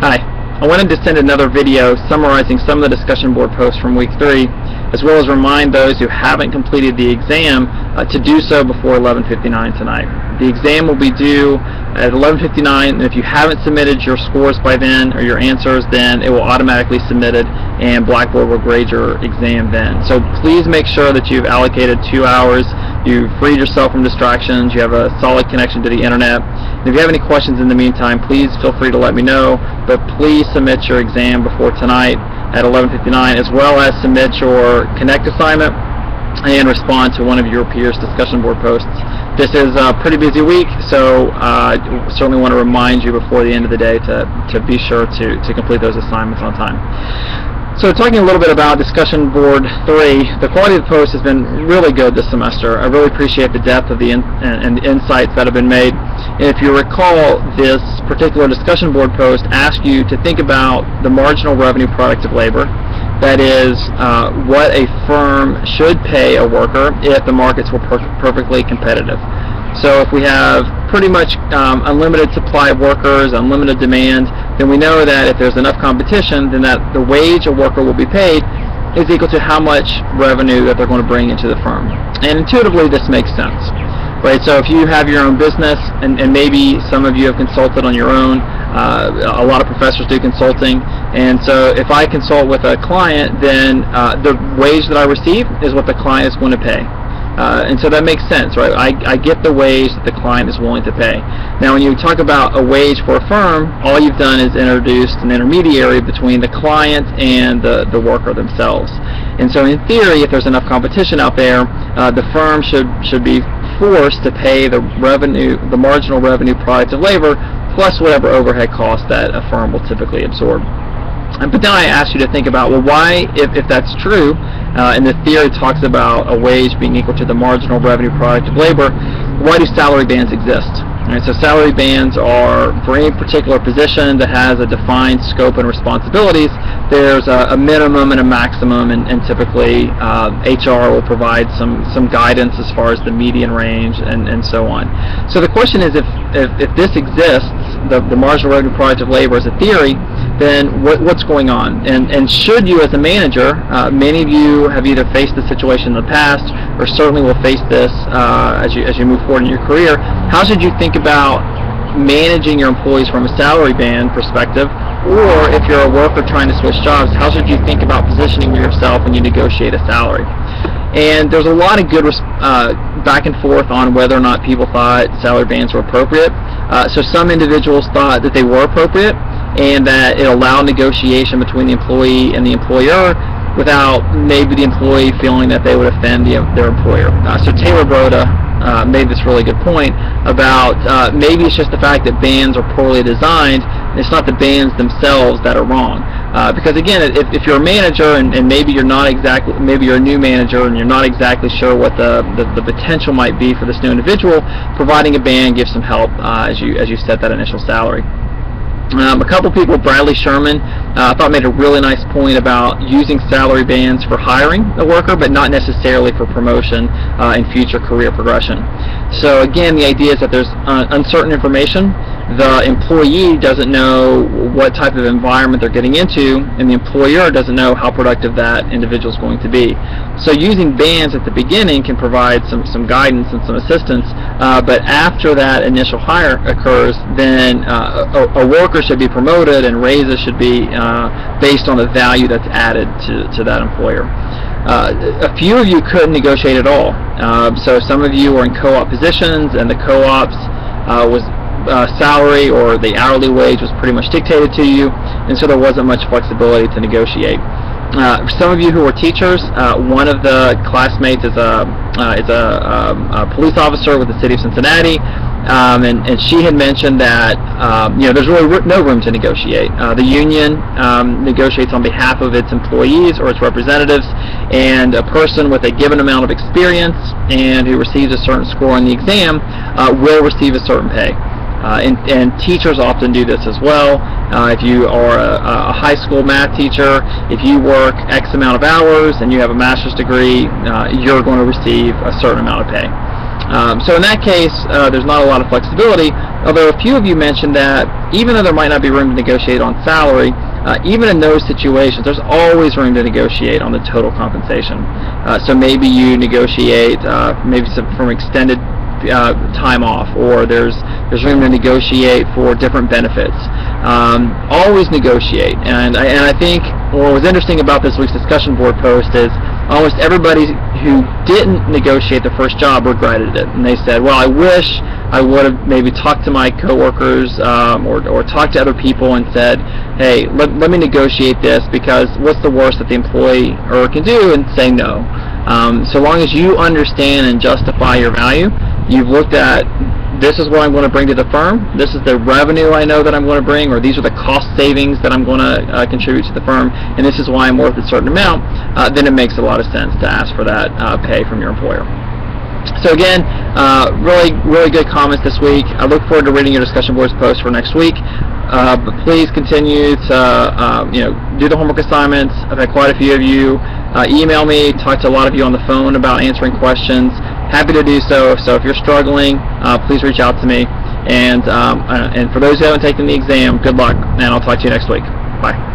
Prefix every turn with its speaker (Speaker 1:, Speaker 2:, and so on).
Speaker 1: Hi, I wanted to send another video summarizing some of the discussion board posts from week 3, as well as remind those who haven't completed the exam to do so before 11:59 tonight. The exam will be due at 11:59, and if you haven't submitted your scores by then, or your answers, then it will automatically submitted, and Blackboard will grade your exam then. So please make sure that you've allocated 2 hours, you've freed yourself from distractions, you have a solid connection to the internet. And if you have any questions in the meantime, please feel free to let me know, but please submit your exam before tonight at 11:59, as well as submit your Connect assignment and respond to one of your peers' discussion board posts. This is a pretty busy week, so I certainly want to remind you before the end of the day to be sure to complete those assignments on time. So talking a little bit about discussion board 3, the quality of the post has been really good this semester. I really appreciate the depth of the and insights that have been made. And if you recall, this particular discussion board post asked you to think about the marginal revenue product of labor. That is, what a firm should pay a worker if the markets were perfectly competitive. So if we have pretty much unlimited supply of workers, unlimited demand, then we know that if there's enough competition, then that the wage a worker will be paid is equal to how much revenue that they're going to bring into the firm. And intuitively, this makes sense. Right, so if you have your own business, and maybe some of you have consulted on your own, a lot of professors do consulting, and so if I consult with a client, then the wage that I receive is what the client is going to pay. And so that makes sense, right? I get the wage that the client is willing to pay. Now when you talk about a wage for a firm, all you've done is introduced an intermediary between the client and the worker themselves. And so in theory, if there's enough competition out there, the firm should be forced to pay the marginal revenue product of labor plus whatever overhead costs that a firm will typically absorb. But then I asked you to think about, well, why, if that's true, and the theory talks about a wage being equal to the marginal revenue product of labor, why do salary bands exist? Right, so salary bands are for any particular position that has a defined scope and responsibilities. There's a minimum and a maximum, and typically HR will provide some guidance as far as the median range and so on. So the question is, if this exists, the marginal revenue product of labor as a theory, then what's going on? And should you, as a manager, many of you have either faced this situation in the past, or certainly will face this as you move forward in your career, how should you think about managing your employees from a salary band perspective? Or if you're a worker trying to switch jobs, how should you think about positioning yourself when you negotiate a salary? And there's a lot of good back and forth on whether or not people thought salary bands were appropriate. So some individuals thought that they were appropriate, and that it allowed negotiation between the employee and the employer without maybe the employee feeling that they would offend their employer. So Taylor Broda made this really good point about maybe it's just the fact that bands are poorly designed. It's not the bands themselves that are wrong. Because again, if you're a manager and maybe you're not exactly, maybe you're a new manager and you're not exactly sure what the potential might be for this new individual, providing a band gives some help as you set that initial salary. A couple people, Bradley Sherman, I thought made a really nice point about using salary bands for hiring a worker, but not necessarily for promotion and future career progression. So again, the idea is that there's uncertain information. The employee doesn't know what type of environment they're getting into, and the employer doesn't know how productive that individual is going to be. So using bands at the beginning can provide some guidance and some assistance, but after that initial hire occurs, then a worker should be promoted, and raises should be based on the value that's added to that employer. A few of you couldn't negotiate at all. So some of you were in co-op positions, and the co-ops was salary or the hourly wage was pretty much dictated to you, and so there wasn't much flexibility to negotiate. Some of you who are teachers, one of the classmates is a police officer with the city of Cincinnati, and she had mentioned that there's really no room to negotiate. The union negotiates on behalf of its employees or its representatives, and a person with a given amount of experience and who receives a certain score on the exam will receive a certain pay. And teachers often do this as well. If you are a high school math teacher, if you work X amount of hours and you have a master's degree, you're going to receive a certain amount of pay. So in that case, there's not a lot of flexibility, Although a few of you mentioned that even though there might not be room to negotiate on salary, even in those situations, there's always room to negotiate on the total compensation. So maybe you negotiate maybe from extended time off, or there's room to negotiate for different benefits. Always negotiate, and I think what was interesting about this week's discussion board post is almost everybody who didn't negotiate the first job regretted it, and they said, well, I wish I would have maybe talked to my coworkers or talked to other people and said, hey, let me negotiate this, because what's the worst that the employee can do? And say no. So long as you understand and justify your value, you've looked at, this is what I'm going to bring to the firm, this is the revenue I know that I'm going to bring, or these are the cost savings that I'm going to contribute to the firm, and this is why I'm worth a certain amount, then it makes a lot of sense to ask for that pay from your employer. So again, really good comments this week. I look forward to reading your discussion boards post for next week. But please continue to do the homework assignments. I've had quite a few of you email me, talk to a lot of you on the phone about answering questions. Happy to do so. So if you're struggling, please reach out to me. And for those who haven't taken the exam, good luck, and I'll talk to you next week. Bye.